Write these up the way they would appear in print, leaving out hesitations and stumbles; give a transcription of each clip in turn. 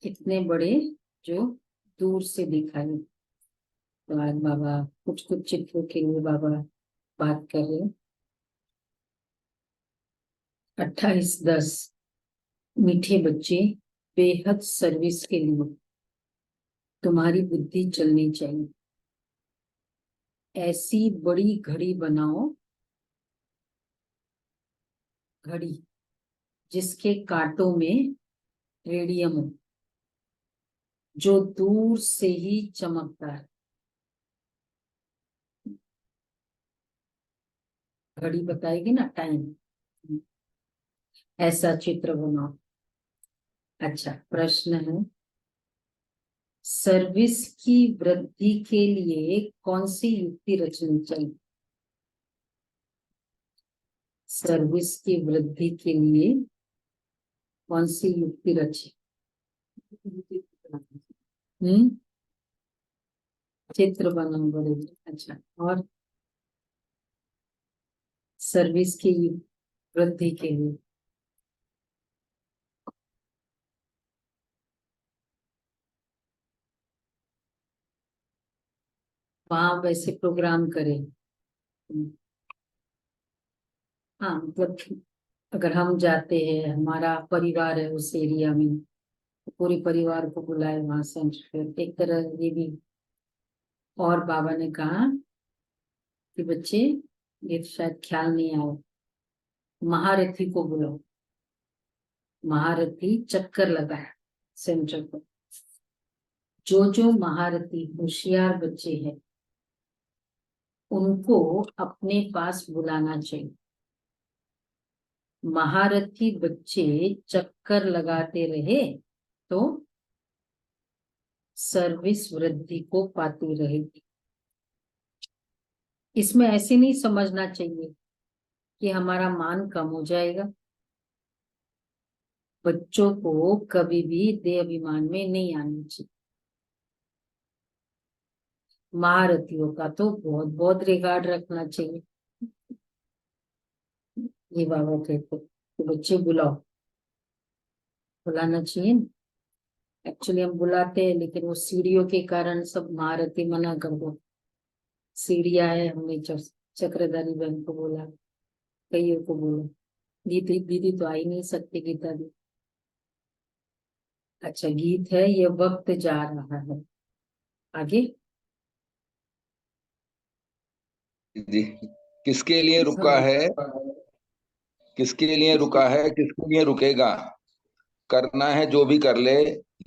इतने बड़े जो दूर से दिखाई। तो आज बाबा कुछ कुछ चित्रों के लिए बाबा बात कर रहे हैं। 28/10 मीठे बच्चे, बेहद सर्विस के लिए तुम्हारी बुद्धि चलनी चाहिए। ऐसी बड़ी घड़ी बनाओ, घड़ी जिसके कांटों में रेडियम हो, जो दूर से ही चमकता है। घड़ी बताएगी ना टाइम। ऐसा चित्र बनाओ। अच्छा, प्रश्न है, सर्विस की वृद्धि के लिए कौन सी युक्ति रचनी चाहिए? सर्विस की वृद्धि के लिए कौन सी युक्ति रची? चित्र बनाओ बड़े। अच्छा, और सर्विस की वृद्धि के लिए वहां वैसे प्रोग्राम करें। हाँ, मतलब अगर हम जाते हैं, हमारा परिवार है उस एरिया में, तो पूरे परिवार को बुलाए वहां सेंटर, एक तरह ये भी। और बाबा ने कहा कि बच्चे, ये शायद ख्याल नहीं आया, महारथी को बुलाओ। महारथी चक्कर लगाए सेंटर पर। जो जो महारथी होशियार बच्चे हैं उनको अपने पास बुलाना चाहिए। महारथी बच्चे चक्कर लगाते रहे तो सर्विस वृद्धि को पाती रहेगी। इसमें ऐसे नहीं समझना चाहिए कि हमारा मान कम हो जाएगा। बच्चों को कभी भी देह अभिमान में नहीं आना चाहिए। महारथियों का तो बहुत बहुत रिगार्ड रखना चाहिए। ये बाबा कहते तो बच्चे बुलाओ, बुलाना चाहिए। एक्चुअली हम बुलाते हैं, लेकिन वो सीढ़ियों के कारण सब महारथी मना कर दो। सीढ़ियां है, हमने चक्रधारी बहन को बोला, कईयों को बोला। दीदी दीदी तो आ ही नहीं सकती, गीता दी। अच्छा, गीत है, ये वक्त जा रहा है। आगे जी, किसके लिए रुका है, किसके लिए रुका है, किसके लिए रुकेगा, करना है जो भी कर ले,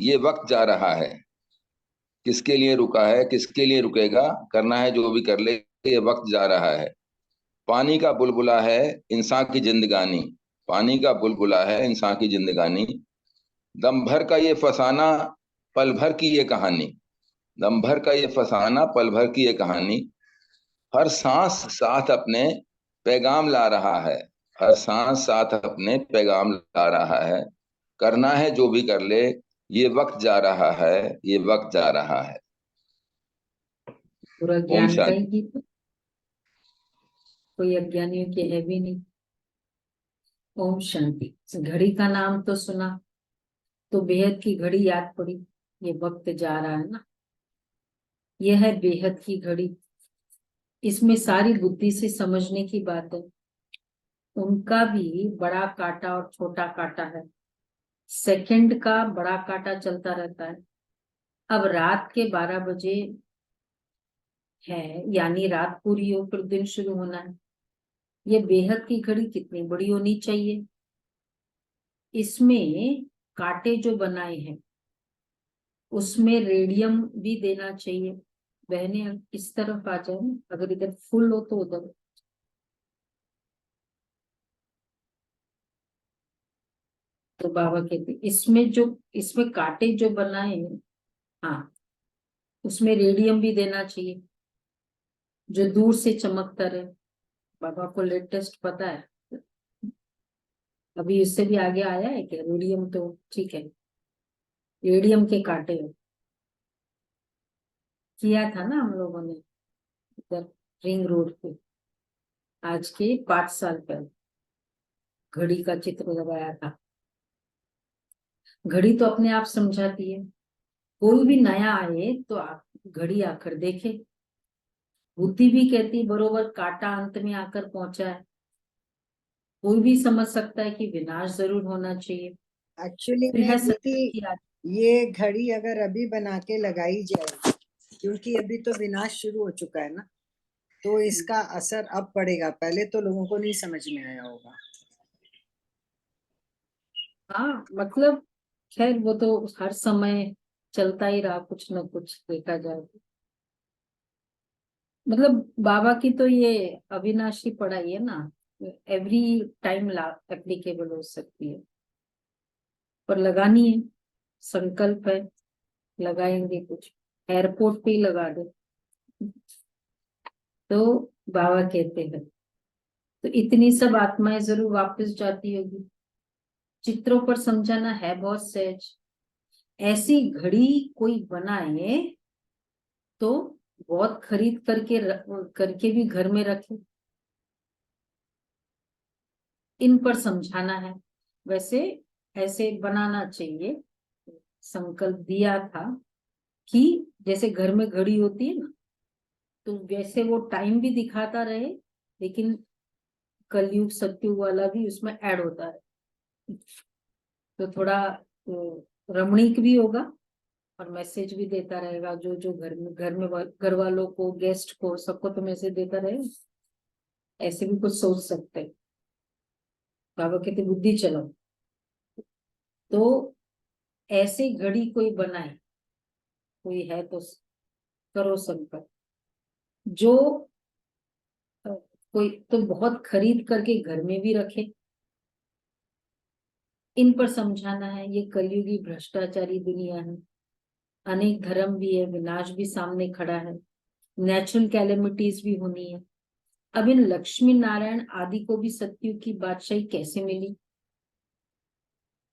ये वक्त जा रहा है। किसके लिए रुका है, किसके लिए रुकेगा, करना है जो भी कर ले, ये वक्त जा रहा है। पानी का बुलबुला है इंसान की जिंदगानी, पानी का बुलबुला है इंसान की जिंदगानी। दम भर का ये फसाना, पल भर की ये कहानी। दम भर का ये फसाना, पल भर की ये कहानी। हर सांस साथ अपने पैगाम ला रहा है, हर सांस साथ अपने पैगाम ला रहा है। करना है जो भी कर ले, ये वक्त जा रहा है, ये वक्त जा रहा है। पूरा ओम ज्ञान का ही शांति। गीत। कोई अज्ञानियों के है भी नहीं। ओम शांति। घड़ी का नाम तो सुना तो बेहद की घड़ी याद पड़ी। ये वक्त जा रहा है ना, यह है बेहद की घड़ी। इसमें सारी बुद्धि से समझने की बात है। उनका भी बड़ा कांटा और छोटा कांटा है। सेकंड का बड़ा कांटा चलता रहता है। अब रात के 12 बजे है, यानी रात पूरी हो फिर दिन शुरू होना है। ये बेहद की घड़ी कितनी बड़ी होनी चाहिए। इसमें कांटे जो बनाए हैं उसमें रेडियम भी देना चाहिए। बहने इस तरफ आ जाए ना, अगर इधर फुल हो तो उधर। तो बाबा कहते इसमें कांटे जो बनाए हैं, हाँ, उसमें रेडियम भी देना चाहिए जो दूर से चमकता रहे। बाबा को लेटेस्ट पता है, अभी इससे भी आगे आया है क्या? रेडियम तो ठीक है, रेडियम के कांटे किया था ना हम लोगों ने इधर रिंग रोड पे, आज के 5 साल पहले घड़ी का चित्र लगाया था। घड़ी तो अपने आप समझाती है। कोई भी नया आए तो घड़ी आकर देखे। बुद्धि भी कहती बरोबर कांटा अंत में आकर पहुंचा है। कोई भी समझ सकता है कि विनाश जरूर होना चाहिए। एक्चुअली फिर है में सत्य दीदी, की ये घड़ी अगर अभी बना के लगाई जाए, क्योंकि अभी तो विनाश शुरू हो चुका है ना, तो इसका असर अब पड़ेगा, पहले तो लोगों को नहीं समझ में आया होगा। हाँ मतलब खैर वो तो हर समय चलता ही रहा, कुछ न कुछ देखा जाए तो। मतलब बाबा की तो ये अविनाशी पढ़ाई है ना, एवरी टाइम ला एप्लीकेबल हो सकती है, पर लगानी है। संकल्प है, लगाएंगे कुछ। एयरपोर्ट पे ही लगा दो तो बाबा कहते हैं। तो इतनी सब आत्माएं जरूर वापस जाती होगी। चित्रों पर समझाना है बहुत सहज। ऐसी घड़ी कोई बनाए तो बहुत खरीद करके भी घर में रखे। इन पर समझाना है। वैसे ऐसे बनाना चाहिए। संकल्प दिया था कि जैसे घर में घड़ी होती है ना, तो वैसे वो टाइम भी दिखाता रहे, लेकिन कलयुग सतयुग वाला भी उसमें ऐड होता है, तो थोड़ा रमणीक भी होगा और मैसेज भी देता रहेगा। जो जो घर में घर वालों को, गेस्ट को, सबको तो मैसेज देता रहेगा। ऐसे भी कुछ सोच सकते हैं। बाबा कहते बुद्धि चलाओ। तो ऐसे घड़ी कोई बनाए, कोई है तो करो संकल्प। जो कोई तो बहुत खरीद करके घर में भी रखे। इन पर समझाना है। ये कलयुगी भ्रष्टाचारी दुनिया है। अनेक धर्म भी है, विनाश भी सामने खड़ा है, नेचुरल कैलेमिटीज भी होनी है। अब इन लक्ष्मी नारायण आदि को भी सतयुग की बादशाही कैसे मिली?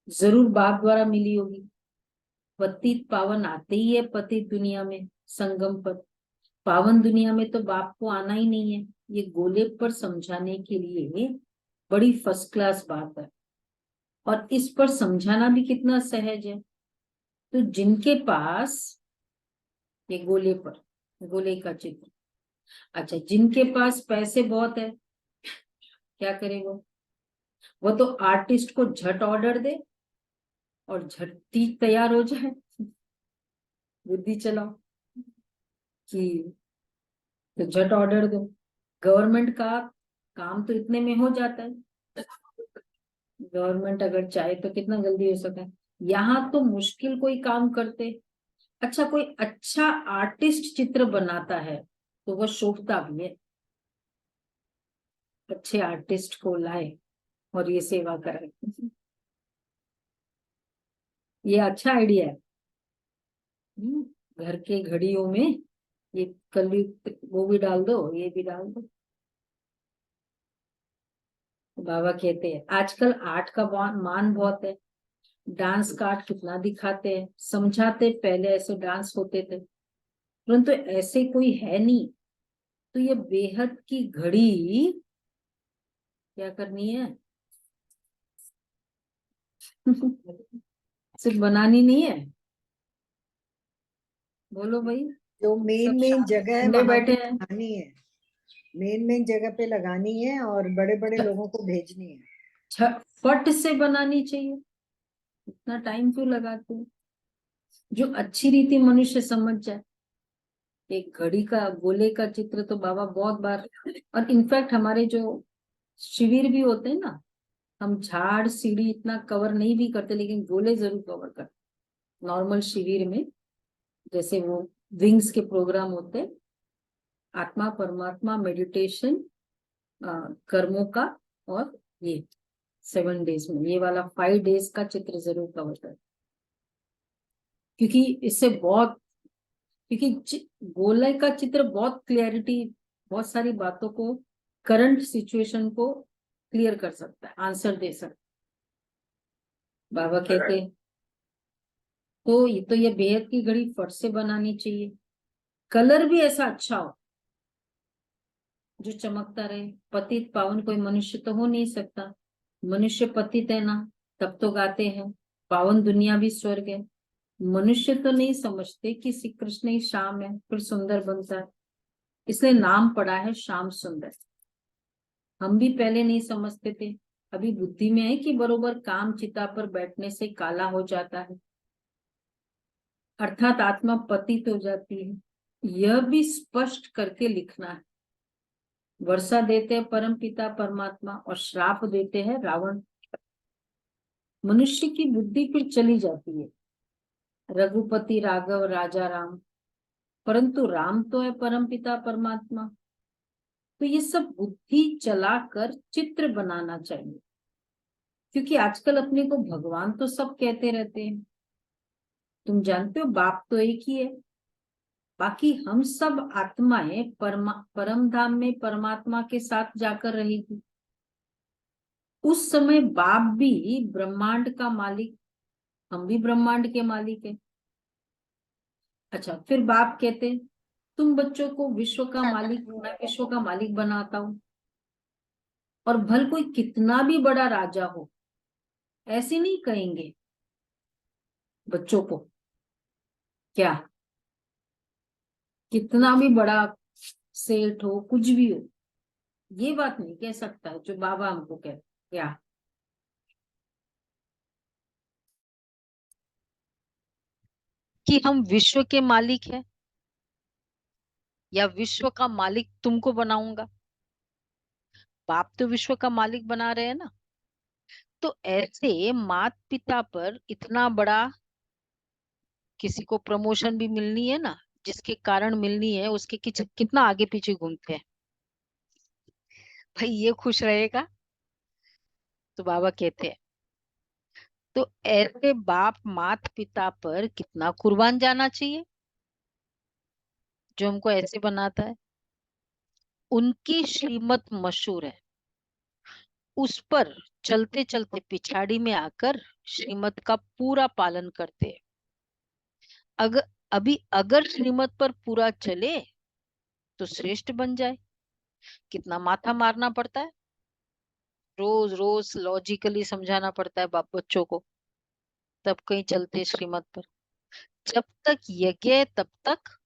जरूर बाप द्वारा मिली होगी। पतित पावन आते ही है पतित दुनिया में संगम पर। पावन दुनिया में तो बाप को आना ही नहीं है। ये गोले पर समझाने के लिए बड़ी फर्स्ट क्लास बात है, और इस पर समझाना भी कितना सहज है। तो जिनके पास ये गोले पर, गोले का चित्र, अच्छा जिनके पास पैसे बहुत है, क्या करे वो तो आर्टिस्ट को झट ऑर्डर दे और झट चीज तैयार हो जाए। बुद्धि चलाओ कि तो झट ऑर्डर दो। गवर्नमेंट का काम तो इतने में हो जाता है। गवर्नमेंट अगर चाहे तो कितना जल्दी हो सकता है। यहाँ तो मुश्किल कोई काम करते। अच्छा कोई अच्छा आर्टिस्ट चित्र बनाता है तो वह शोभता भी है। अच्छे आर्टिस्ट को लाए और ये सेवा करे, ये अच्छा आइडिया है। घर के घड़ियों में ये कलयुग वो भी डाल दो, ये भी डाल दो। बाबा कहते हैं आजकल आर्ट का मान बहुत है। डांस का आर्ट कितना दिखाते हैं, समझाते पहले ऐसे डांस होते थे, परंतु ऐसे कोई है नहीं। तो ये बेहद की घड़ी क्या करनी है? सिर्फ बनानी नहीं है। बोलो भाई। जो मेन सब मेन शांत जगह है ठंडे वहां पे बैठे हैं। लगानी है, मेन मेन जगह पे लगानी है और बड़े बड़े लोगों को भेजनी है। फट से बनानी चाहिए। इतना टाइम क्यों लगाते हैं? जो अच्छी रीति मनुष्य समझ जाए। एक घड़ी का, गोले का चित्र तो बाबा बहुत बार, और इनफैक्ट हमारे जो शिविर भी होते हैं ना, हम झाड़ सीढ़ी इतना कवर नहीं भी करते, लेकिन गोले जरूर कवर करते। नॉर्मल शिविर में जैसे वो विंग्स के प्रोग्राम होते हैं, आत्मा परमात्मा मेडिटेशन, कर्मों का, और ये 7 डेज में ये वाला 5 डेज का चित्र जरूर कवर कर। क्योंकि इससे बहुत, क्योंकि गोले का चित्र बहुत क्लियरिटी, बहुत सारी बातों को, करंट सिचुएशन को क्लियर कर सकता है, आंसर दे सकता है। बाबा कहते हैं तो ये बेहद की घड़ी फट से बनानी चाहिए। कलर भी ऐसा अच्छा हो जो चमकता रहे। पतित पावन कोई मनुष्य तो हो नहीं सकता। मनुष्य पतित है ना, तब तो गाते हैं पावन दुनिया भी स्वर्ग है। मनुष्य तो नहीं समझते कि श्री कृष्ण ही श्याम है, फिर सुंदर बनता है, इसलिए नाम पड़ा है श्याम सुंदर। हम भी पहले नहीं समझते थे, अभी बुद्धि में है कि बरोबर काम चिता पर बैठने से काला हो जाता है, अर्थात आत्मा पतित हो जाती है। यह भी स्पष्ट करके लिखना है। वर्षा देते हैं परम पिता परमात्मा और श्राप देते हैं रावण। मनुष्य की बुद्धि फिर चली जाती है, रघुपति राघव राजा राम, परंतु राम तो है परम पिता परमात्मा। तो ये सब बुद्धि चलाकर चित्र बनाना चाहिए, क्योंकि आजकल अपने को भगवान तो सब कहते रहते हैं। तुम जानते हो बाप तो एक ही है, बाकी हम सब आत्माएं परम धाम में परमात्मा के साथ जाकर रहेगी। उस समय बाप भी ब्रह्मांड का मालिक, हम भी ब्रह्मांड के मालिक है। अच्छा, फिर बाप कहते हैं तुम बच्चों को विश्व का मालिक, मैं विश्व का मालिक बनाता हूं, और भल कोई कितना भी बड़ा राजा हो, ऐसे नहीं कहेंगे बच्चों को। क्या, कितना भी बड़ा सेठ हो, कुछ भी हो, ये बात नहीं कह सकता है जो बाबा हमको कहते। क्या, कि हम विश्व के मालिक हैं, या विश्व का मालिक तुमको बनाऊंगा। बाप तो विश्व का मालिक बना रहे हैं ना। तो ऐसे माता पिता पर इतना बड़ा, किसी को प्रमोशन भी मिलनी है ना, जिसके कारण मिलनी है, उसके कितना आगे पीछे घूमते हैं। भाई ये खुश रहेगा, तो बाबा कहते हैं तो ऐसे बाप माता पिता पर कितना कुर्बान जाना चाहिए, जो हमको ऐसे बनाता है। उनकी श्रीमत मशहूर है, उस पर चलते चलते पिछाड़ी में आकर श्रीमत का पूरा पालन करते हैं। अगर श्रीमत पर पूरा चले तो श्रेष्ठ बन जाए। कितना माथा मारना पड़ता है, रोज रोज लॉजिकली समझाना पड़ता है बाप बच्चों को, तब कहीं चलते श्रीमत पर। जब तक यज्ञ है तब तक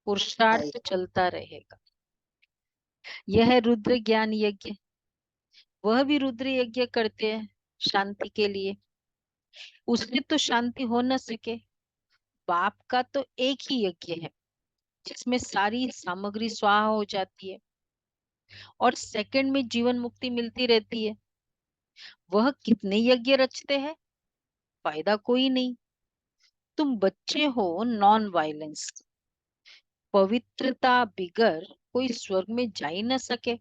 पुरुषार्थ चलता रहेगा। यह है रुद्र ज्ञान यज्ञ। वह भी रुद्र यज्ञ करते हैं शांति के लिए। उससे तो शांति हो न सके। बाप का तो एक ही यज्ञ है जिसमें सारी सामग्री स्वाहा हो जाती है और सेकंड में जीवन मुक्ति मिलती रहती है। वह कितने यज्ञ रचते हैं, फायदा कोई नहीं। तुम बच्चे हो नॉन वायलेंस, पवित्रता बिगर कोई स्वर्ग में जा ही न सके।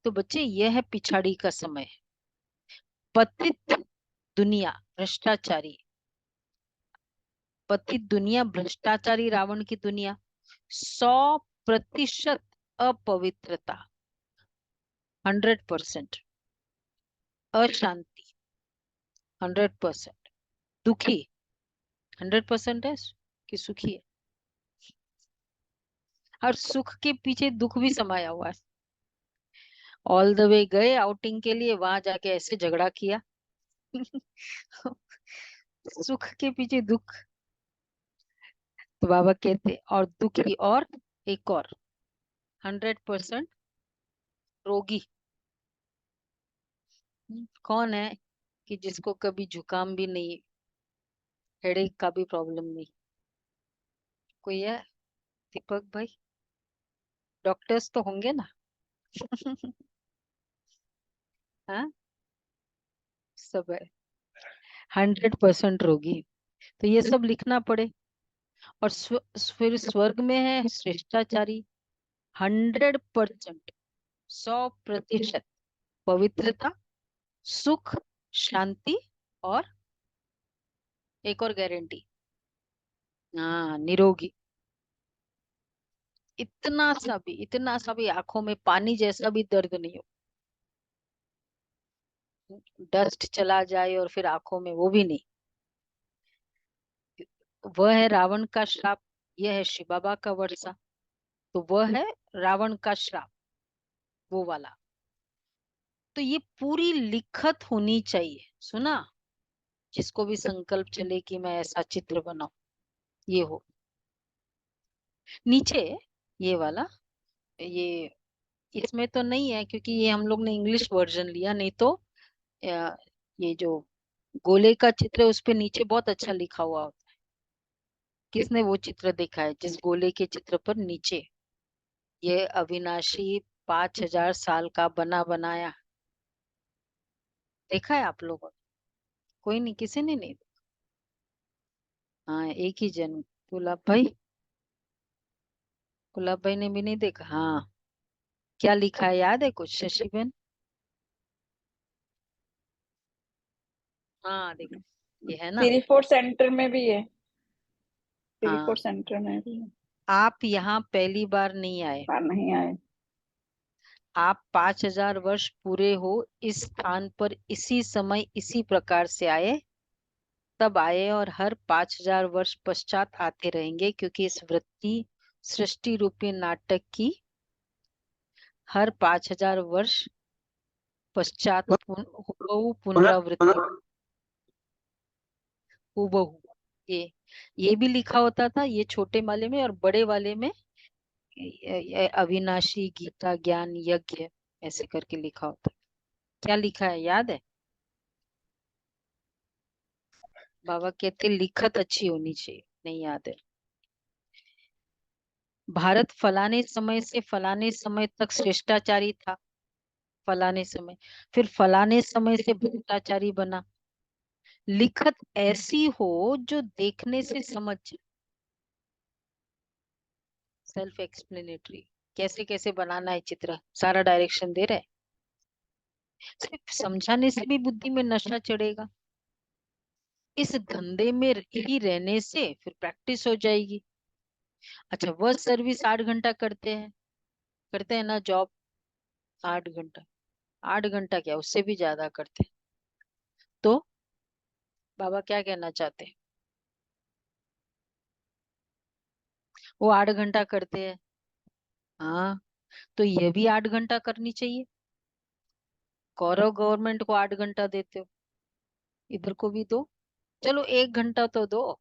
तो बच्चे, यह है पिछाड़ी का समय। पतित दुनिया भ्रष्टाचारी, पतित दुनिया भ्रष्टाचारी रावण की दुनिया, 100% अपवित्रता, 100% अशांति, 100% दुखी, 100% है कि सुखी है। और सुख के पीछे दुख भी समाया हुआ है। ऑल द वे गए आउटिंग के लिए, वहां जाके ऐसे झगड़ा किया। सुख के पीछे दुख। तो बाबा कहते और दुखी, और एक और 100% रोगी। कौन है कि जिसको कभी जुकाम भी नहीं, हेडेक का भी प्रॉब्लम नहीं? कोई है दीपक भाई? डॉक्टर्स तो होंगे ना? हाँ, सब है। 100% रोगी। तो ये सब लिखना पड़े। और फिर स्वर्ग में है श्रेष्ठाचारी, 100%, 100% पवित्रता, सुख, शांति, और एक और गारंटी, हाँ, निरोगी। इतना सा भी आंखों में पानी जैसा भी दर्द नहीं हो। डस्ट चला जाए और फिर आंखों में वो भी नहीं। वह है रावण का श्राप, यह है शिव बाबा का वर्षा। तो वह है रावण का श्राप, वो वाला। तो ये पूरी लिखत होनी चाहिए। सुना? जिसको भी संकल्प चले कि मैं ऐसा चित्र बनाऊं, ये हो। नीचे ये वाला, ये इसमें तो नहीं है क्योंकि ये हम लोग ने इंग्लिश वर्जन लिया, नहीं तो ये जो गोले का चित्र है उस पे नीचे बहुत अच्छा लिखा हुआ होता है। किसने वो चित्र देखा है जिस गोले के चित्र पर नीचे ये अविनाशी 5000 साल का बना बनाया? देखा है आप लोगों ने? कोई नहीं, किसी ने नहीं? हाँ, एक ही जन, गुलाब भाई। गुलाब भाई ने भी नहीं देखा? हाँ। क्या लिखा है याद है कुछ, शशि बहन? हाँ देखो, ये है ना। सिरीफोर सेंटर में भी है, हाँ, सिरीफोर सेंटर में भी है। आप यहाँ पहली बार नहीं आए, बाहर नहीं आए। आप 5000 वर्ष पूरे हो इस स्थान पर, इसी समय इसी प्रकार से आए, तब आए और हर 5000 वर्ष पश्चात आते रहेंगे, क्योंकि इस वृत्ति सृष्टि रूपी नाटक की हर 5000 वर्ष पश्चात हुबहू पुनरावृत्ति, हुबहू। ये भी लिखा होता था, ये छोटे वाले में, और बड़े वाले में ये अविनाशी गीता ज्ञान यज्ञ ऐसे करके लिखा होता है। क्या लिखा है याद है? बाबा कहते लिखत अच्छी होनी चाहिए, नहीं याद है? भारत फलाने समय से फलाने समय तक श्रेष्ठाचारी था, फलाने समय, फिर फलाने समय से भ्रष्टाचारी बना। लिखत ऐसी हो जो देखने से समझ, सेल्फ एक्सप्लेनेटरी, कैसे कैसे बनाना है चित्र, सारा डायरेक्शन दे रहे हैं। सिर्फ समझाने से भी बुद्धि में नशा चढ़ेगा। इस धंधे में ही रहने से फिर प्रैक्टिस हो जाएगी। अच्छा, वर्क सर्विस 8 घंटा करते हैं ना जॉब? 8 घंटा, 8 घंटा क्या, उससे भी ज्यादा करते हैं। तो बाबा क्या कहना चाहते हैं? वो 8 घंटा करते हैं, हाँ, तो ये भी 8 घंटा करनी चाहिए। कौरव गवर्नमेंट को 8 घंटा देते हो, इधर को भी दो। चलो 1 घंटा तो दो।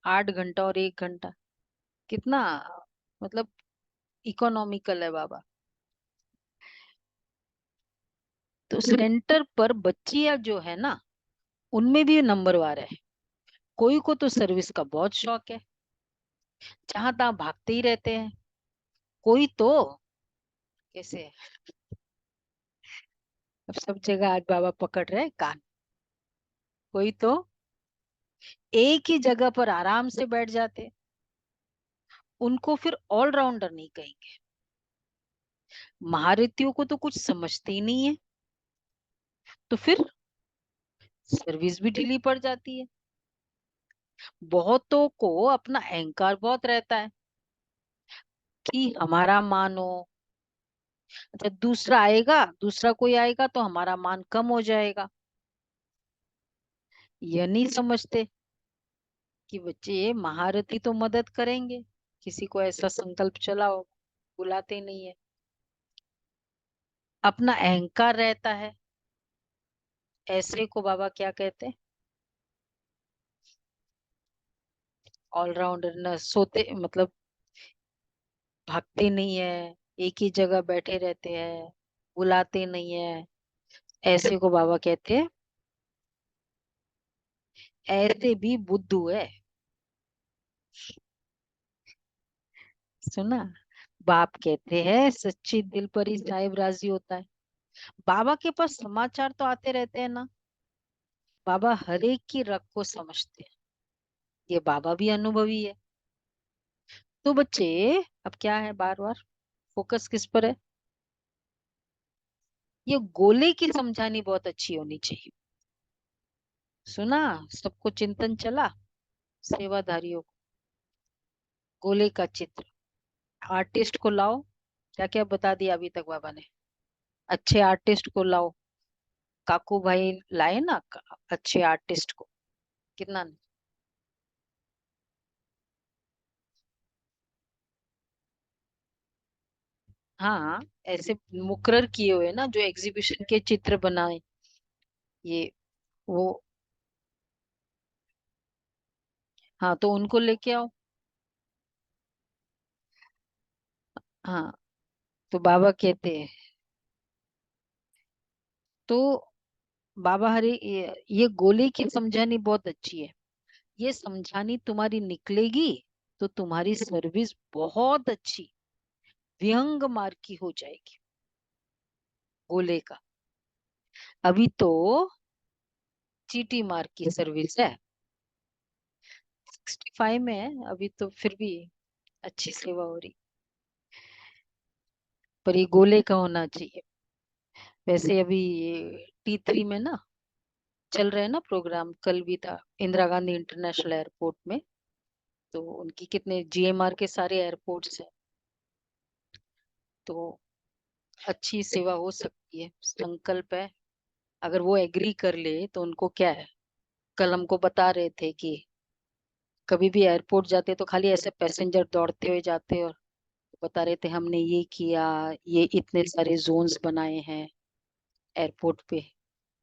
8 घंटा और 1 घंटा कितना, मतलब इकोनॉमिकल है बाबा। तो सेंटर पर बच्चियां जो है ना, उनमें भी नंबरवार है। कोई को तो सर्विस का बहुत शौक है, जहां तहां भागते ही रहते हैं। कोई तो कैसे, अब सब जगह आज बाबा पकड़ रहे हैं कान। कोई तो एक ही जगह पर आराम से बैठ जाते, उनको फिर ऑलराउंडर नहीं कहेंगे। महारथियों को तो कुछ समझते ही नहीं है, तो फिर सर्विस भी ढीली पड़ जाती है। बहुतों को अपना अहंकार बहुत रहता है कि हमारा मान हो। अच्छा, दूसरा आएगा, दूसरा कोई आएगा तो हमारा मान कम हो जाएगा। यह नहीं समझते कि बच्चे महारथी तो मदद करेंगे, किसी को ऐसा संकल्प चलाओ, बुलाते नहीं है। अपना अहंकार रहता है, ऐसे को बाबा क्या कहते हैं? ऑलराउंडर। न सोते, मतलब भागते नहीं है, एक ही जगह बैठे रहते हैं, बुलाते नहीं है, ऐसे को बाबा कहते हैं ऐसे भी बुद्धू है। सुना? बाप कहते हैं सच्ची दिल पर ही साहिब राजी होता है। बाबा के पास समाचार तो आते रहते हैं ना, बाबा हर एक की रग को समझते हैं, ये बाबा भी अनुभवी है। तो बच्चे, अब क्या है, बार बार फोकस किस पर है? ये गोले की समझानी बहुत अच्छी होनी चाहिए। सुना? सबको चिंतन चला, सेवाधारियों को। गोले का चित्र, आर्टिस्ट को लाओ। क्या क्या बता दिया अभी तक बाबा ने? अच्छे आर्टिस्ट को लाओ। काकू भाई लाए ना अच्छे आर्टिस्ट को, कितना? हाँ, ऐसे मुकर्रर किए हुए ना जो एग्जीबिशन के चित्र बनाए, ये वो। हाँ, तो उनको लेके आओ। हाँ, तो बाबा कहते हैं, तो बाबा हरे ये गोले की समझानी बहुत अच्छी है। ये समझानी तुम्हारी निकलेगी तो तुम्हारी सर्विस बहुत अच्छी विहंग मार्ग की हो जाएगी। गोले का अभी तो चीटी मार्ग की सर्विस है, 65 में है अभी, तो फिर भी अच्छी सेवा हो रही, पर ये गोले का होना चाहिए। वैसे अभी T3 में ना चल रहे हैं ना प्रोग्राम, कल भी था इंदिरा गांधी इंटरनेशनल एयरपोर्ट में। तो उनकी कितने GMR के सारे एयरपोर्ट्स हैं, तो अच्छी सेवा हो सकती है, संकल्प है। अगर वो एग्री कर ले तो उनको क्या है, कल हमको बता रहे थे कि कभी भी एयरपोर्ट जाते तो खाली ऐसे पैसेंजर दौड़ते हुए जाते, और बता रहे थे हमने ये किया, ये इतने सारे जोन्स बनाए हैं एयरपोर्ट पे,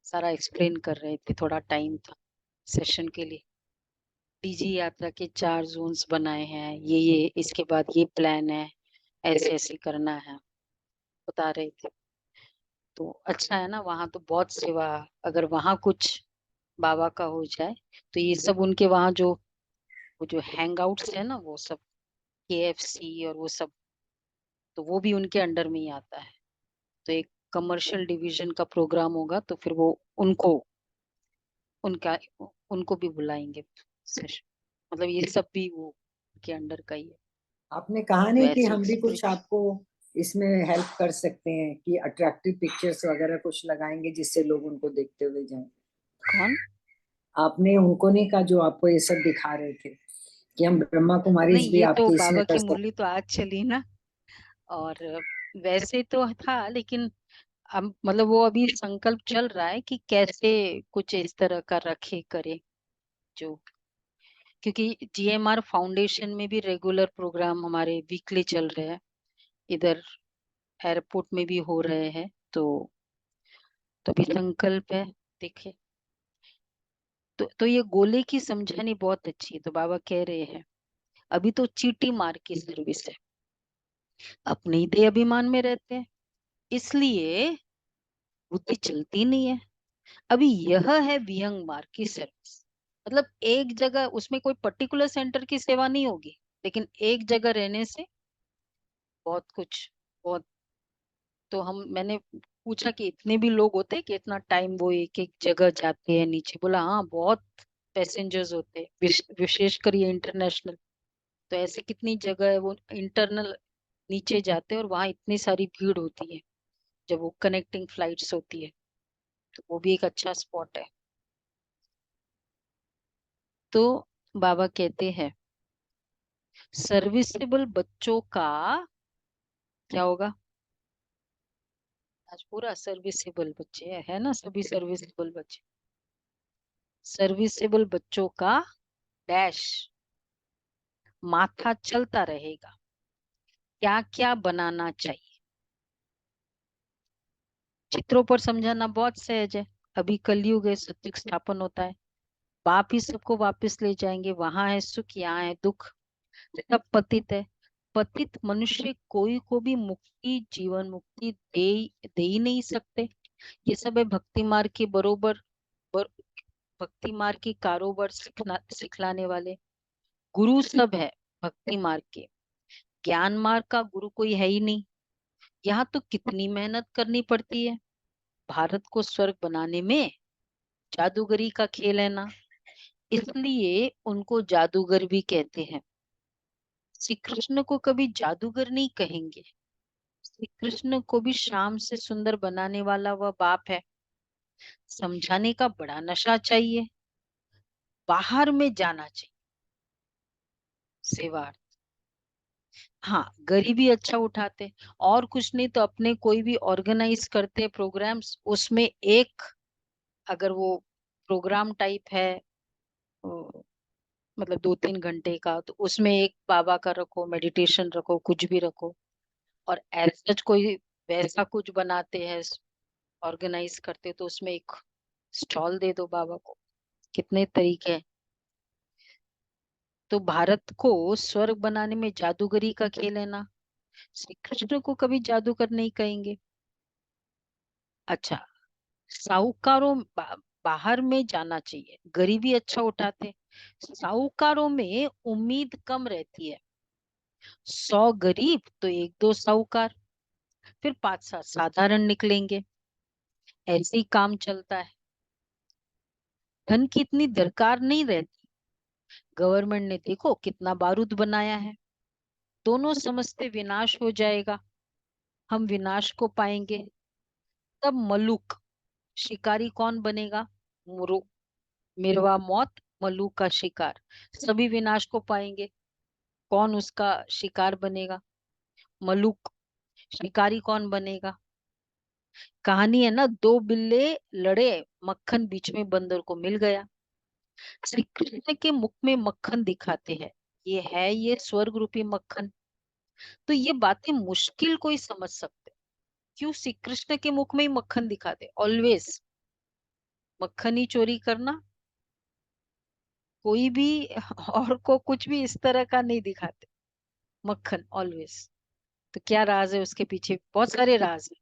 सारा एक्सप्लेन कर रहे थे। थोड़ा टाइम था सेशन के लिए। डीजी यात्रा के 4 जोन्स बनाए हैं, ये इसके बाद ये प्लान है, ऐसे ऐसे करना है, बता रहे थे। तो अच्छा है ना, वहां तो बहुत सेवा। अगर वहां कुछ बाबा का हो जाए तो ये सब उनके वहां जो वो जो हैंग आउट्स है ना, वो सब KFC और वो सब, तो वो भी उनके अंडर में ही आता है। तो एक कमर्शियल डिवीजन का प्रोग्राम होगा तो फिर वो उनको उनका उनको भी बुलाएंगे सेशन, मतलब ये सब भी वो के अंडर का ही है। आपने कहा तो नहीं कि ऐसे हम भी कुछ स्पिरिचुअल, आपको इसमें हेल्प कर सकते हैं कि अट्रैक्टिव पिक्चर्स वगैरह कुछ लगाएंगे जिससे लोग उनको देखते हुए जाएं। कौन? आपने उनको नहीं कहा जो आपको ये सब दिखा रहे थे कि हम ब्रह्मा कुमारी नहीं, भी ये तो आपके इसमें बाबा कर की सकते। मुरली तो आज चली ना। और वैसे तो था, लेकिन अब मतलब वो अभी संकल्प चल रहा है कि कैसे कुछ इस तरह का रखे करे जो, क्योंकि GMR फाउंडेशन में भी रेगुलर प्रोग्राम हमारे वीकली चल रहे हैं, इधर एयरपोर्ट में भी हो रहे हैं। तो अभी संकल्प है, देखे। तो ये गोले की समझानी बहुत अच्छी है। तो बाबा कह रहे हैं अभी तो चीटी मार की सर्विस है, अपने ही देह अभिमान में रहते हैं, इसलिए बुद्धि चलती नहीं है। अभी यह है विहंग मार्ग की सर्विस, मतलब एक जगह, उसमें कोई पर्टिकुलर सेंटर की सेवा नहीं होगी, लेकिन एक जगह रहने से बहुत कुछ, बहुत। तो मैंने पूछा कि इतने भी लोग होते हैं कि इतना टाइम वो एक एक जगह जाते हैं नीचे? बोला हाँ, बहुत पैसेंजर्स होते हैं, विशेषकर ये इंटरनेशनल। तो ऐसे कितनी जगह है वो इंटरनल नीचे जाते हैं, और वहां इतनी सारी भीड़ होती है जब वो कनेक्टिंग फ्लाइट्स होती है। तो वो भी एक अच्छा स्पॉट है। तो बाबा कहते हैं सर्विसेबल बच्चों का क्या होगा? आज पूरा सर्विसेबल बच्चे है ना, सभी सर्विसेबल बच्चे। सर्विसेबल बच्चों का डैश माथा चलता रहेगा, क्या क्या बनाना चाहिए। चित्रों पर समझाना बहुत सहज है। अभी कलयुग है, सत्युग स्थापन होता है, बाप ही सबको वापस ले जाएंगे। वहां है सुख, यहाँ है दुख, सब पतित है। पतित मनुष्य कोई को भी मुक्ति, जीवन मुक्ति दे ही नहीं सकते। ये सब है भक्ति मार्ग के बर, भक्ति मार्ग की कारोबार सिखलाने वाले गुरु सब है। भक्ति मार्ग के, ज्ञान मार्ग का गुरु कोई है ही नहीं। यहाँ तो कितनी मेहनत करनी पड़ती है भारत को स्वर्ग बनाने में, जादूगरी का खेल है ना, इसलिए उनको जादूगर भी कहते हैं। श्री कृष्ण को कभी जादूगर नहीं कहेंगे, श्री कृष्ण को भी शाम से सुंदर बनाने वाला वह बाप है। समझाने का बड़ा नशा चाहिए, बाहर में जाना चाहिए सेवा। हाँ, गरीबी अच्छा उठाते, और कुछ नहीं तो अपने कोई भी ऑर्गेनाइज करते प्रोग्राम्स, उसमें एक, अगर वो प्रोग्राम टाइप है, मतलब 2-3 घंटे का, तो उसमें एक बाबा का रखो, मेडिटेशन रखो, कुछ भी रखो, और ऐसा कोई वैसा कुछ बनाते हैं, ऑर्गेनाइज करते, तो उसमें एक स्टॉल दे दो बाबा को। कितने तरीके हैं। तो भारत को स्वर्ग बनाने में जादूगरी का खेल है ना। श्री कृष्ण को कभी जादूगर नहीं कहेंगे। अच्छा, साहूकारों बाहर में जाना चाहिए, गरीबी अच्छा उठाते। साहूकारों में उम्मीद कम रहती है। 100 गरीब तो 1-2 साहूकार, फिर 5-7 साधारण निकलेंगे। ऐसे ही काम चलता है। धन की इतनी दरकार नहीं रहती। गवर्नमेंट ने देखो कितना बारूद बनाया है। दोनों समझते विनाश हो जाएगा, हम विनाश को पाएंगे। तब मलुक, शिकारी कौन बनेगा? मुरु, मिरवा मौत, मलुक का शिकार। सभी विनाश को पाएंगे, कौन उसका शिकार बनेगा? मलुक। शिकारी कौन बनेगा? कहानी है ना, 2 बिल्ले लड़े, मक्खन बीच में बंदर को मिल गया। श्री कृष्ण के मुख में मक्खन दिखाते हैं, ये स्वर्ग रूपी मक्खन। तो ये बातें मुश्किल कोई समझ सकते। क्यों श्री कृष्ण के मुख में ही मक्खन दिखाते? ऑलवेज मक्खन ही चोरी करना, कोई भी और को कुछ भी इस तरह का नहीं दिखाते। मक्खन ऑलवेज। तो क्या राज है उसके पीछे? बहुत सारे राज है।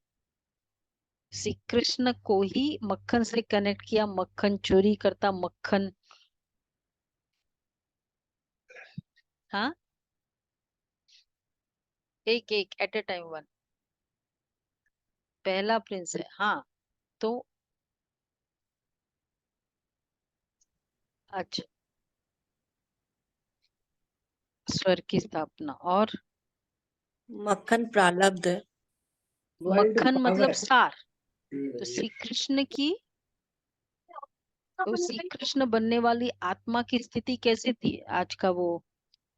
श्री कृष्ण को ही मक्खन से कनेक्ट किया, मक्खन चोरी करता, मक्खन। हाँ, एक एक एट ए टाइम वन। पहला प्रिंस है, हाँ। तो अच्छा, स्वर्ग की स्थापना। और मक्खन प्रारब्ध है। मक्खन मतलब सार। तो श्री कृष्ण की, तो श्री कृष्ण बनने वाली आत्मा की स्थिति कैसी थी? आज का वो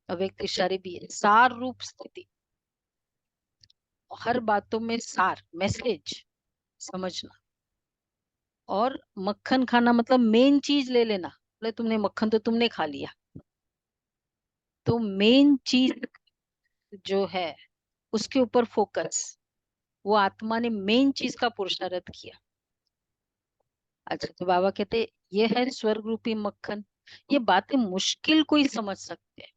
अव्यक्त इशारे भी है, सार रूप स्थिति। हर बातों में सार, मैसेज समझना। और मक्खन खाना मतलब मेन चीज ले लेना। बोले तुमने मक्खन तो तुमने खा लिया, तो मेन चीज जो है उसके ऊपर फोकस। वो आत्मा ने मेन चीज का पुरुषार्थ किया। अच्छा, तो बाबा कहते ये है स्वर्ग रूपी मक्खन। ये बातें मुश्किल कोई समझ सकते हैं।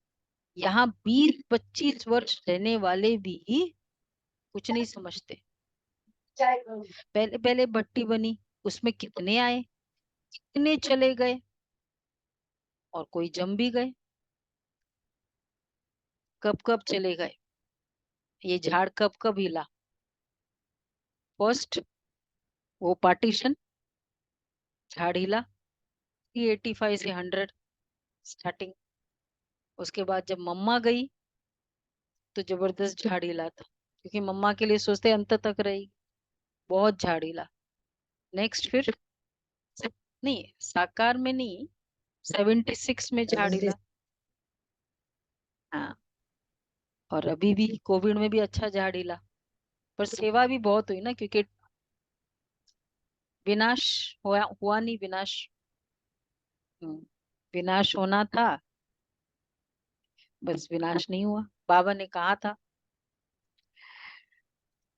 यहाँ 20-25 वर्ष रहने वाले भी कुछ नहीं समझते। पहले पहले भट्टी बनी, उसमें कितने आए, कितने चले गए, और कोई जम भी गए। कब कब चले गए, ये झाड़ कब कब हिला? फर्स्ट वो पार्टीशन, झाड़ हिला 385 से 100 स्टार्टिंग। उसके बाद जब मम्मा गई तो जबरदस्त झाड़ हिला था, क्योंकि मम्मा के लिए सोचते अंत तक रहेगी। बहुत झाड़ हिला। नेक्स्ट फिर नहीं, साकार में नहीं, 76 में झाड़ हिला। हाँ, और अभी भी कोविड में भी अच्छा झाड़ हिला। पर सेवा भी बहुत हुई ना, क्योंकि विनाश हुआ नहीं, विनाश। विनाश होना था, बस विनाश नहीं हुआ। बाबा ने कहा था।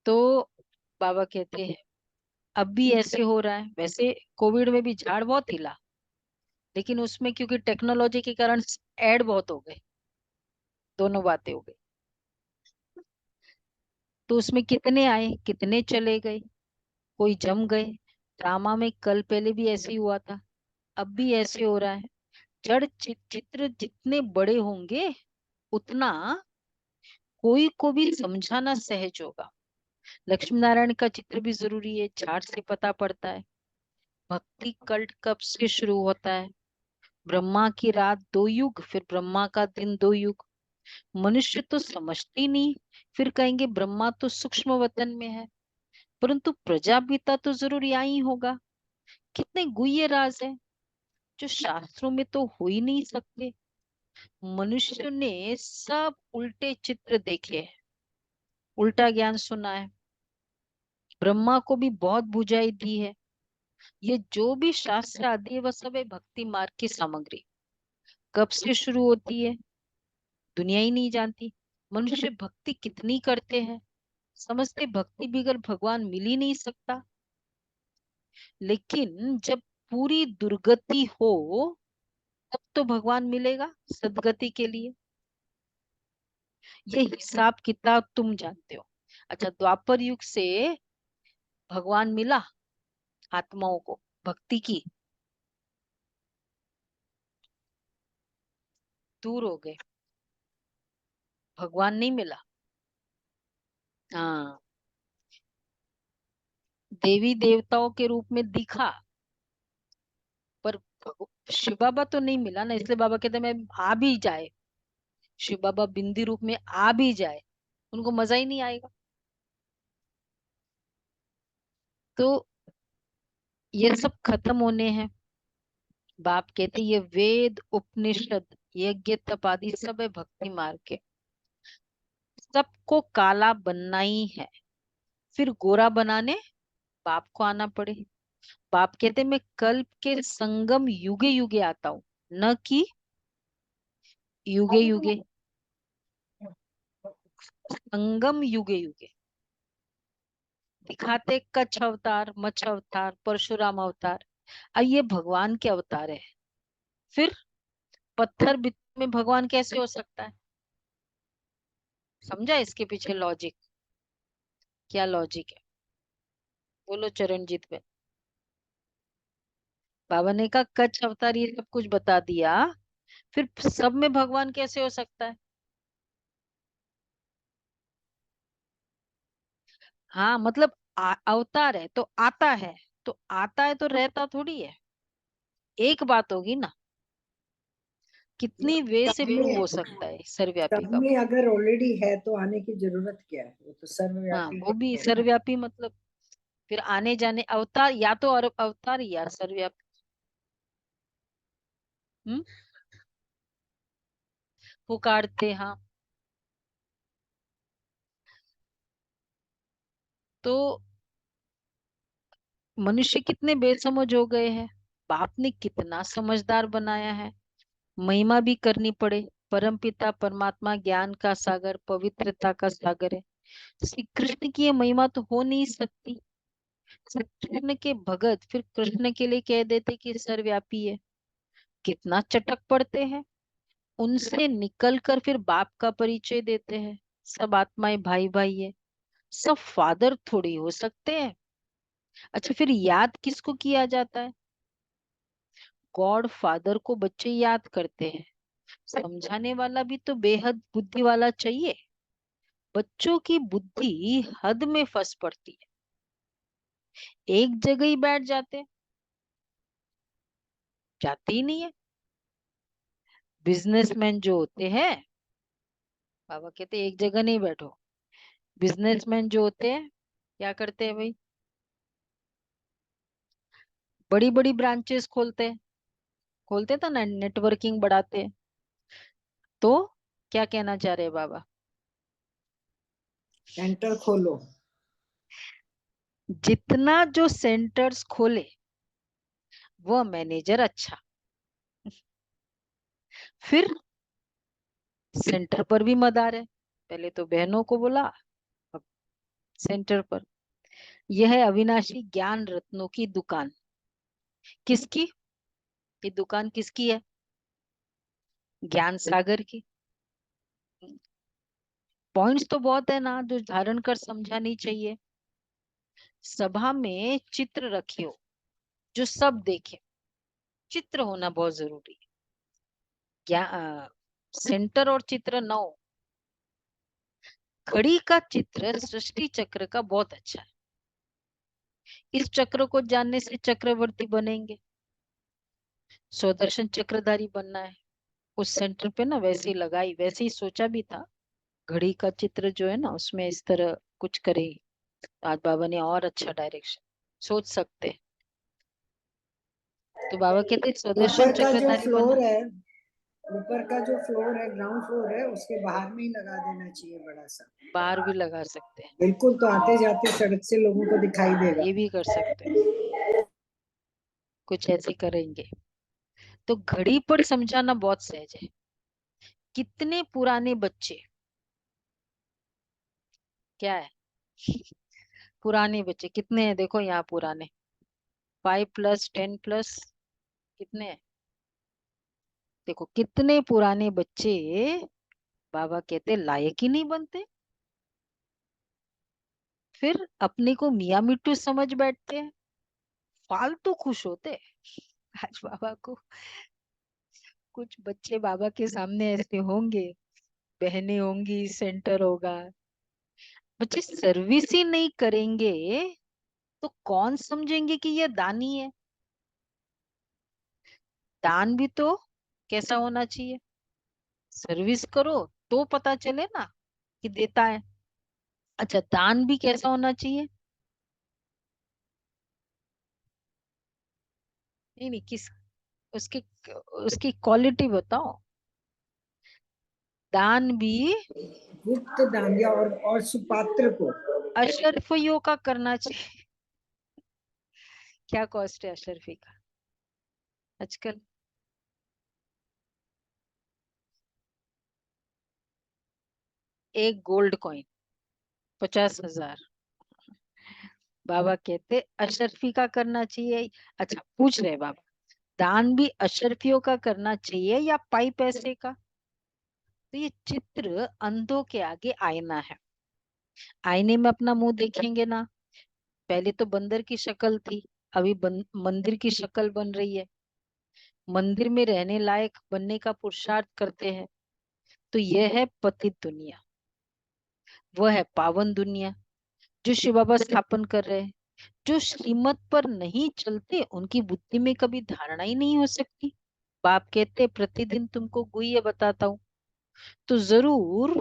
तो बाबा कहते हैं अब भी ऐसे हो रहा है। वैसे कोविड में भी झाड़ बहुत हिला, लेकिन उसमें क्योंकि टेक्नोलॉजी के कारण ऐड बहुत हो गए, दोनों बातें हो गई। तो उसमें कितने आए, कितने चले गए, कोई जम गए। ड्रामा में कल पहले भी ऐसे ही हुआ था, अब भी ऐसे हो रहा है। जड़ चित्र जितने बड़े होंगे, उतना कोई को भी समझाना सहज होगा। लक्ष्मी नारायण का चित्र भी जरूरी है, चार्ट से पता पड़ता है। भक्ति कल्ट कब से शुरू होता है? ब्रह्मा की रात 2 युग, फिर ब्रह्मा का दिन 2 युग। मनुष्य तो समझते नहीं, फिर कहेंगे ब्रह्मा तो सूक्ष्म वतन में है, परंतु प्रजापिता तो जरूर यहाँ ही होगा। कितने गुह्य राज है जो शास्त्रों में तो हो ही नहीं सकते। मनुष्य ने सब उल्टे चित्र देखे हैं, उल्टा ज्ञान सुना है। ब्रह्मा को भी बहुत बुझाई दी है। ये जो भी शास्त्र आदि है, वह सब है भक्ति मार्ग की सामग्री। कब से शुरू होती है दुनिया ही नहीं जानती। मनुष्य भक्ति कितनी करते हैं, समझते भक्ति बगैर भगवान मिल ही नहीं सकता। लेकिन जब पूरी दुर्गति हो तब तो भगवान मिलेगा सदगति के लिए। ये हिसाब किताब तुम जानते हो। अच्छा, द्वापर युग से भगवान मिला आत्माओं को भक्ति की, दूर हो गए, भगवान नहीं मिला। हाँ, देवी देवताओं के रूप में दिखा, पर शिव बाबा तो नहीं मिला ना, इसलिए बाबा कहते मैं आ भी जाए, शिव बाबा बिंदी रूप में आ भी जाए, उनको मजा ही नहीं आएगा। तो ये सब खत्म होने हैं। बाप कहते ये वेद उपनिषद यज्ञ तप आदि सब है भक्ति मार्ग के। सबको काला बनना ही है, फिर गोरा बनाने बाप को आना पड़े। बाप कहते मैं कल्प के संगम युगे युगे आता हूँ, न कि युगे युगे, संगम युगे युगे। दिखाते कच्छ अवतार, मच्छ अवतार, परशुराम अवतार, अब ये भगवान के अवतार है। फिर पत्थर में भगवान कैसे हो सकता है? समझा इसके पीछे लॉजिक? क्या लॉजिक है बोलो चरणजीत में। बाबा ने कहा कच्छ अवतार ये सब कुछ बता दिया, फिर सब में भगवान कैसे हो सकता है? हाँ मतलब अवतार है तो आता है, तो आता है तो रहता थोड़ी है। एक बात होगी ना, कितनी वे से सब प्रूव में हो सकता है सर्वव्यापी सब का। में अगर ऑलरेडी है तो आने की जरूरत क्या है, वो तो हाँ सर्वव्यापी वो भी है। सर्वव्यापी मतलब फिर आने जाने अवतार, या तो और अवतार या सर्वव्यापी। हम्म, पुकारते हाँ। तो मनुष्य कितने बेसमझ हो गए हैं, बाप ने कितना समझदार बनाया है। महिमा भी करनी पड़े। परमपिता परमात्मा ज्ञान का सागर पवित्रता का सागर है। श्री कृष्ण की ये महिमा तो हो नहीं सकती। श्री कृष्ण के भगत फिर कृष्ण के लिए कह देते कि सर्वव्यापी है, कितना चटक पड़ते हैं। उनसे निकल कर फिर बाप का परिचय देते हैं, सब आत्माएं भाई भाई है, सब फादर थोड़ी हो सकते हैं। अच्छा फिर याद किसको किया जाता है? गॉड फादर को बच्चे याद करते हैं। समझाने वाला भी तो बेहद बुद्धि वाला चाहिए। बच्चों की बुद्धि हद में फंस पड़ती है, एक जगह ही बैठ जाते हैं, जाती ही नहीं है। बिजनेसमैन जो होते हैं, बाबा कहते एक जगह नहीं बैठो। बिजनेसमैन जो होते हैं क्या करते हैं भाई? बड़ी बड़ी ब्रांचेस खोलते हैं, खोलते तो ना, नेटवर्किंग बढ़ाते हैं। तो क्या कहना चाह रहे हैं बाबा? सेंटर खोलो। जितना जो सेंटर्स खोले वो मैनेजर अच्छा, फिर सेंटर पर भी मदार है। पहले तो बहनों को बोला, अब सेंटर पर। यह है अविनाशी ज्ञान रत्नों की दुकान। किसकी? ये दुकान किसकी है? ज्ञान सागर की। पॉइंट्स तो बहुत है ना जो धारण कर समझानी चाहिए। सभा में चित्र रखियो जो सब देखे, चित्र होना बहुत जरूरी है। क्या सेंटर और चित्र न हो। घड़ी का चित्र सृष्टि चक्र का बहुत अच्छा है। इस चक्र को जानने से चक्रवर्ती बनेंगे, स्वदर्शन चक्रधारी बनना है। उस सेंटर पे ना वैसे ही लगाई, वैसे ही सोचा भी था। घड़ी का चित्र जो है ना उसमें इस तरह कुछ करे। आज बाबा ने और अच्छा डायरेक्शन सोच सकते हैं। तो बाबा कहते स्वदर्शन ऊपर का जो चक्रधारी बनना। फ्लोर है, ऊपर का जो फ्लोर है, ग्राउंड फ्लोर है, उसके बाहर में ही लगा देना चाहिए बड़ा सा। बाहर भी लगा सकते हैं। बिल्कुल, तो आते जाते सड़क से लोगों को दिखाई हाँ देगा। ये भी कर सकते हैं, कुछ ऐसे करेंगे। तो घड़ी पर समझाना बहुत सहज है। कितने पुराने बच्चे क्या है पुराने बच्चे कितने हैं देखो यहाँ पुराने, 5 + 10 + कितने हैं देखो, कितने पुराने बच्चे बाबा कहते लायक ही नहीं बनते, फिर अपने को मियाँ मिट्टू समझ बैठते हैं, फालतू खुश होते हैं। आज बाबा को कुछ बच्चे बाबा के सामने ऐसे होंगे, बहनें होंगी, सेंटर होगा, बच्चे सर्विस ही नहीं करेंगे तो कौन समझेंगे कि ये दानी है। दान भी तो कैसा होना चाहिए, सर्विस करो तो पता चले ना कि देता है। अच्छा, दान भी कैसा होना चाहिए, नहीं नहीं किस, उसकी उसकी क्वालिटी बताओ। दान भी गुप्त दान या और सुपात्र को। अशरफियों का करना चाहिए। क्या कॉस्ट है अशरफी का आजकल? एक गोल्ड कॉइन 50,000। बाबा कहते अशरफी का करना चाहिए। अच्छा पूछ रहे बाबा, दान भी अशरफियों का करना चाहिए या पाई पैसे का? तो ये चित्र अंधों के आगे आईना है, आईने में अपना मुंह देखेंगे ना, पहले तो बंदर की शक्ल थी, अभी मंदिर की शक्ल बन रही है, मंदिर में रहने लायक बनने का पुरुषार्थ करते हैं। तो यह है पतित दुनिया, वह है पावन दुनिया जो शिव बाबा स्थापन कर रहे हैं। जो श्रीमत पर नहीं चलते उनकी बुद्धि में कभी धारणा ही नहीं हो सकती। बाप कहते प्रतिदिन तुमको गुह्य बताता हूँ, तो जरूर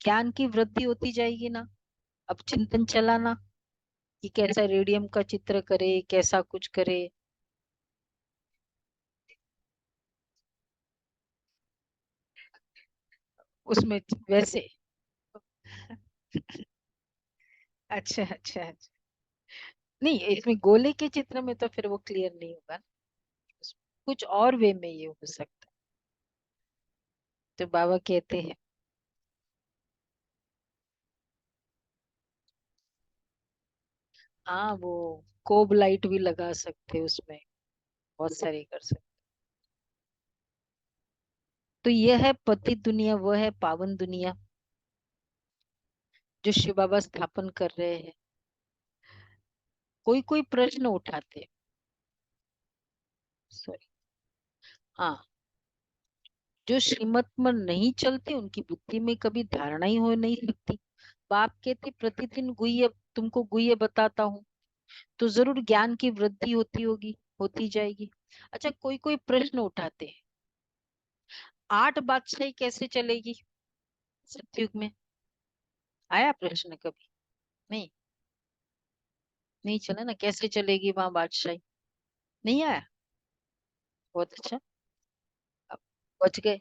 ज्ञान की वृद्धि होती जाएगी ना। अब चिंतन चलाना कि कैसा रेडियम का चित्र करे, कैसा कुछ करे। उसमें वैसे अच्छा अच्छा अच्छा, नहीं इसमें गोले के चित्र में तो फिर वो क्लियर नहीं होगा, कुछ और वे में ये हो सकता है। तो बाबा कहते हैं हाँ वो कोब लाइट भी लगा सकते हैं उसमें, बहुत सारे कर सकते। तो यह है पतित दुनिया, वह है पावन दुनिया जो शिव बाबा स्थापन कर रहे हैं। कोई कोई प्रश्न उठाते हैं, सॉरी, हाँ, जो श्रीमत में नहीं चलते उनकी बुद्धि में कभी धारणा ही हो नहीं सकती। बाप कहते प्रतिदिन गुह्य तुमको गुह्य बताता हूँ, तो जरूर ज्ञान की वृद्धि होती होगी, होती जाएगी। अच्छा कोई कोई प्रश्न उठाते हैं, 8 बादशाही कैसे चलेगी सतयुग में? आया प्रश्न कभी? नहीं, नहीं चला ना, कैसे चलेगी वहां बादशाही? नहीं आया, बहुत अच्छा, अब बच गए।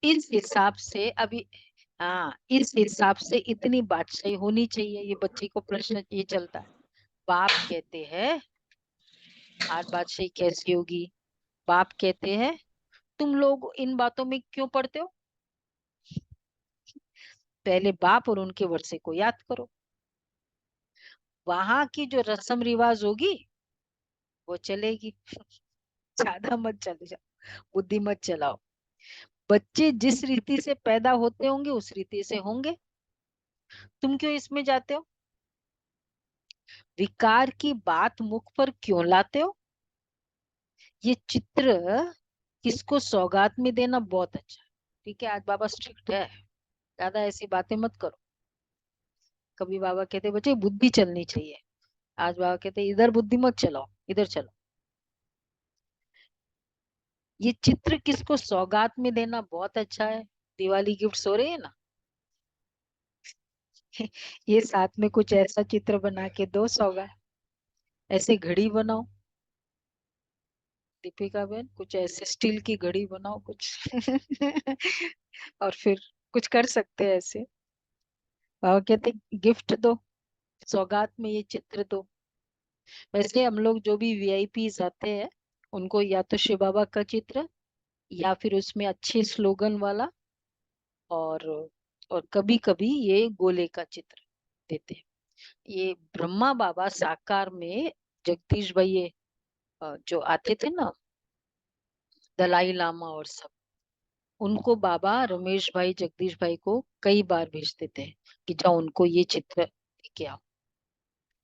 इस हिसाब से अभी, हाँ इस हिसाब से इतनी बादशाही होनी चाहिए, ये बच्चे को प्रश्न ये चलता है। बाप कहते हैं 8 बादशाही कैसी होगी? बाप कहते हैं तुम लोग इन बातों में क्यों पढ़ते हो? पहले बाप और उनके वर्षे को याद करो, वहां की जो रस्म रिवाज होगी वो चलेगी। ज्यादा मत चले जाओ, बुद्धि मत चलाओ। बच्चे जिस रीति से पैदा होते होंगे उस रीति से होंगे, तुम क्यों इसमें जाते हो? विकार की बात मुख पर क्यों लाते हो? ये चित्र किसको सौगात में देना बहुत अच्छा है। ठीक है, आज बाबा स्ट्रिक्ट है, ज्यादा ऐसी बातें मत करो। कभी बाबा कहते बच्चे बुद्धि चलनी चाहिए, आज बाबा कहते इधर बुद्धि मत चलाओ, इधर चलो। ये चित्र किसको सौगात में देना बहुत अच्छा है, दिवाली गिफ्ट हो रहे हैं ना। ये साथ में कुछ ऐसा चित्र बना के दो सौगात, ऐसे घड़ी बनाओ, दीपिका बहन कुछ ऐसे स्टील की घड़ी बनाओ कुछ। और फिर कुछ कर सकते हैं ऐसे। बाबा कहते गिफ्ट दो, सौगात में ये चित्र दो। वैसे हम लोग जो भी वीआईपी आते हैं उनको या तो शिव बाबा का चित्र या फिर उसमें अच्छे स्लोगन वाला, और और कभी कभी ये गोले का चित्र देते हैं। ये ब्रह्मा बाबा साकार में जगदीश भाई ये जो आते थे ना, दलाई लामा और सब, उनको बाबा रमेश भाई जगदीश भाई को कई बार भेजते थे कि जाओ उनको ये चित्र लेके आओ।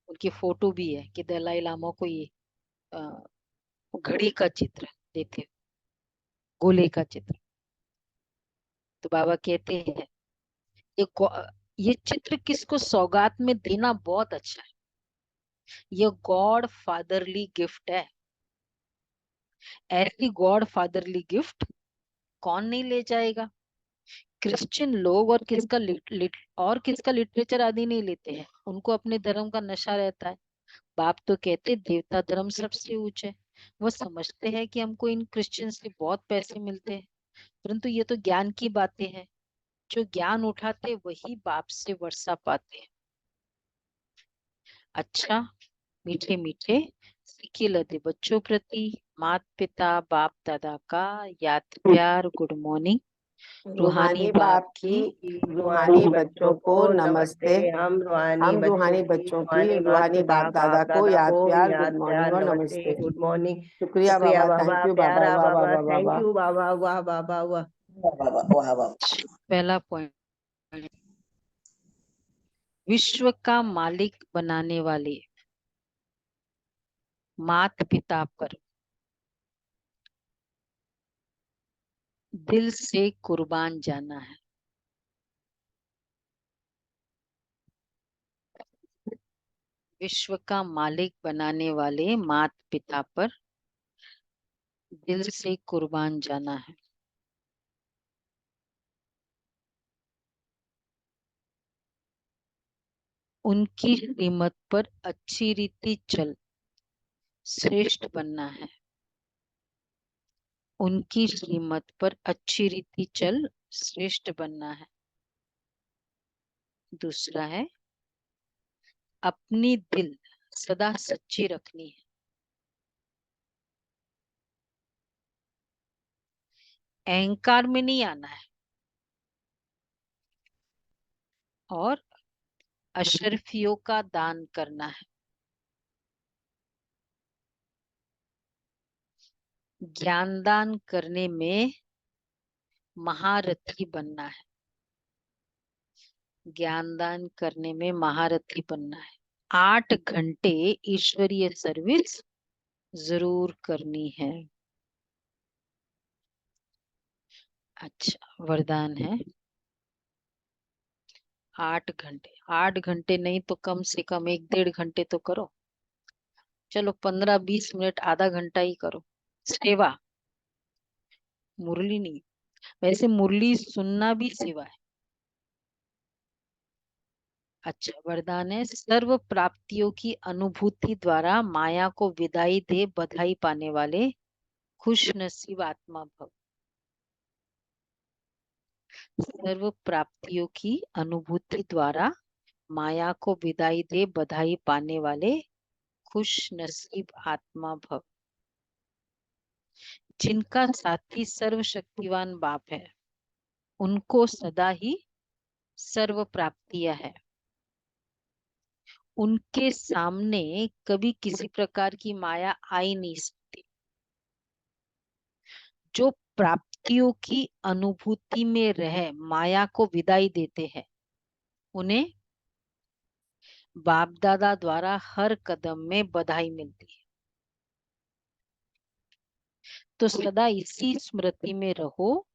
उनकी फोटो भी है कि दलाई लामा को ये अ, घड़ी का चित्र देते, गोले का चित्र। तो बाबा कहते हैं ये ये चित्र किसको सौगात में देना बहुत अच्छा है, ये गॉड फादरली गिफ्ट है। ऐसी गॉड फादरली गिफ्ट कौन नहीं ले जाएगा। क्रिश्चियन लोग और किसका लिटरेचर आदि नहीं लेते हैं, उनको अपने धर्म का नशा रहता है। बाप तो कहते देवता धर्म सबसे ऊंचा है। वो समझते हैं कि हमको इन क्रिश्चियन से बहुत पैसे मिलते हैं, परंतु ये तो ज्ञान की बातें हैं। जो ज्ञान उठाते वही बाप से वर्षा पाते हैं। अच्छा, मीठे मीठे सिक्के लदे बच्चों प्रति माता पिता बाप दादा का याद प्यार गुड मॉर्निंग। रूहानी बाप की रूहानी बच्चों को नमस्ते। हम रूहानी बच्चों की रूहानी बाप दादा को याद प्यार गुड मॉर्निंग और नमस्ते। Good morning. शुक्रिया बाबा, थैंक यू बाबा, प्यारा वाह बाबा, वाह वाह थैंक वाह। यू बाबा, वाह बाबा, वाह वाह वाह। पहला पॉइंट, विश्व का मालिक बनाने वाले माता पिता पर दिल से कुर्बान जाना है। विश्व का मालिक बनाने वाले माता पिता पर दिल से कुर्बान जाना है। उनकी श्रीमत पर अच्छी रीति चल श्रेष्ठ बनना है। उनकी श्रीमत पर अच्छी रीति चल श्रेष्ठ बनना है। दूसरा है अपनी दिल सदा सच्ची रखनी है। अहंकार में नहीं आना है और अशरफियों का दान करना है। ज्ञान दान करने में महारथी बनना है। ज्ञान दान करने में महारथी बनना है। 8 घंटे ईश्वरीय सर्विस जरूर करनी है। अच्छा, वरदान है 8 घंटे नहीं तो कम से कम 1-1.5 घंटे तो करो। चलो 15-20 मिनट, आधा घंटा ही करो। सेवा, मुरली नहीं, वैसे मुरली सुनना भी सेवा है। अच्छा, वरदान है सर्व प्राप्तियों की अनुभूति द्वारा माया को विदाई दे बधाई पाने वाले खुश नसीब आत्मा भव। सर्व प्राप्तियों की अनुभूति द्वारा माया को विदाई दे बधाई पाने वाले खुश नसीब आत्मा भव। जिनका साथी सर्वशक्तिवान बाप है उनको सदा ही सर्व प्राप्तियां है। उनके सामने कभी किसी प्रकार की माया आ ही नहीं सकती। जो प्राप्तियों की अनुभूति में रह माया को विदाई देते हैं उन्हें बाप दादा द्वारा हर कदम में बधाई मिलती है। तो सदा इसी स्मृति में रहो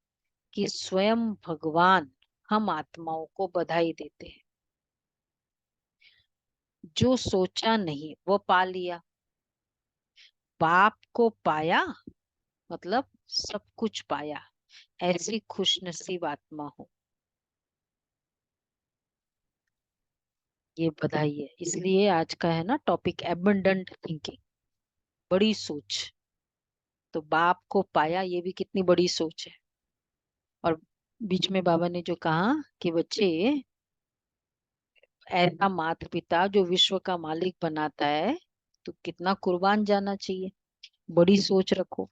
कि स्वयं भगवान हम आत्माओं को बधाई देते हैं। जो सोचा नहीं वो पा लिया। बाप को पाया मतलब सब कुछ पाया, ऐसी खुशनसीब आत्मा हो। ये बधाई है। इसलिए आज का है ना टॉपिक एबंडेंट थिंकिंग, बड़ी सोच। तो बाप को पाया, ये भी कितनी बड़ी सोच है। और बीच में बाबा ने जो कहा कि बच्चे ऐसा माता पिता जो विश्व का मालिक बनाता है तो कितना कुर्बान जाना चाहिए, बड़ी सोच रखो।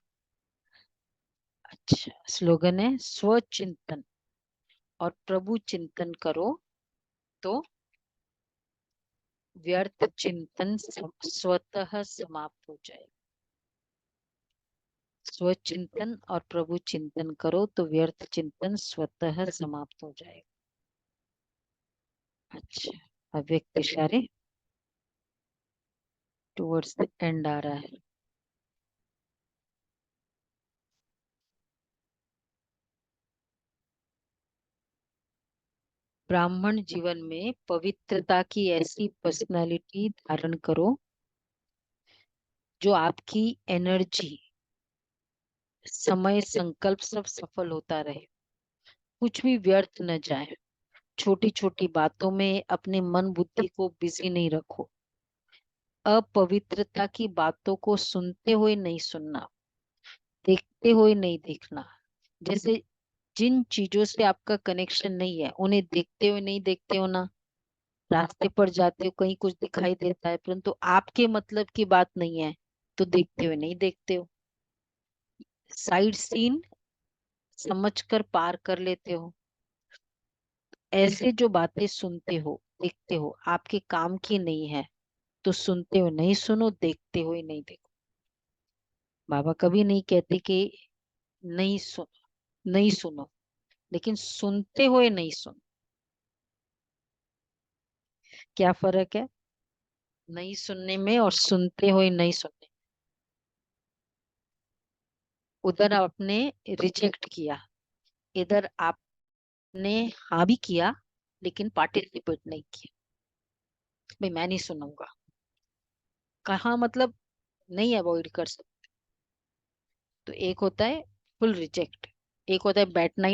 अच्छा, स्लोगन है स्वचिंतन और प्रभु चिंतन करो तो व्यर्थ चिंतन स्वतः समाप्त हो जाए। स्वचिंतन और प्रभु चिंतन करो तो व्यर्थ चिंतन स्वतः समाप्त हो जाएगा। अच्छा, अव्यक्त इशारे टुवर्ड्स द एंड आ रहा है। ब्राह्मण जीवन में पवित्रता की ऐसी पर्सनालिटी धारण करो जो आपकी एनर्जी, समय, संकल्प सब सफल होता रहे, कुछ भी व्यर्थ न जाए। छोटी छोटी बातों में अपने मन बुद्धि को बिजी नहीं रखो। अपवित्रता की बातों को सुनते हुए नहीं सुनना, देखते हुए नहीं देखना। जैसे जिन चीजों से आपका कनेक्शन नहीं है उन्हें देखते हुए नहीं देखते हो ना। रास्ते पर जाते हो, कहीं कुछ दिखाई देता है परंतु आपके मतलब की बात नहीं है तो देखते हुए नहीं देखते हो। साइड सीन समझकर पार कर लेते हो। ऐसे जो बातें सुनते हो, देखते हो, आपके काम की नहीं है तो सुनते हुए नहीं सुनो, देखते हुए नहीं देखो। बाबा कभी नहीं कहते कि नहीं सुनो, लेकिन सुनते हुए नहीं सुनो। क्या फर्क है नहीं सुनने में और सुनते हुए नहीं सुनने? उधर आपने रिजेक्ट किया, इधर आपने हाँ भी किया लेकिन पार्टिसिपेट नहीं किया। भाई मैं नहीं सुनूंगा, कहाँ मतलब नहीं अवॉइड कर सकते। तो एक होता है फुल रिजेक्ट, एक होता है बैठना ही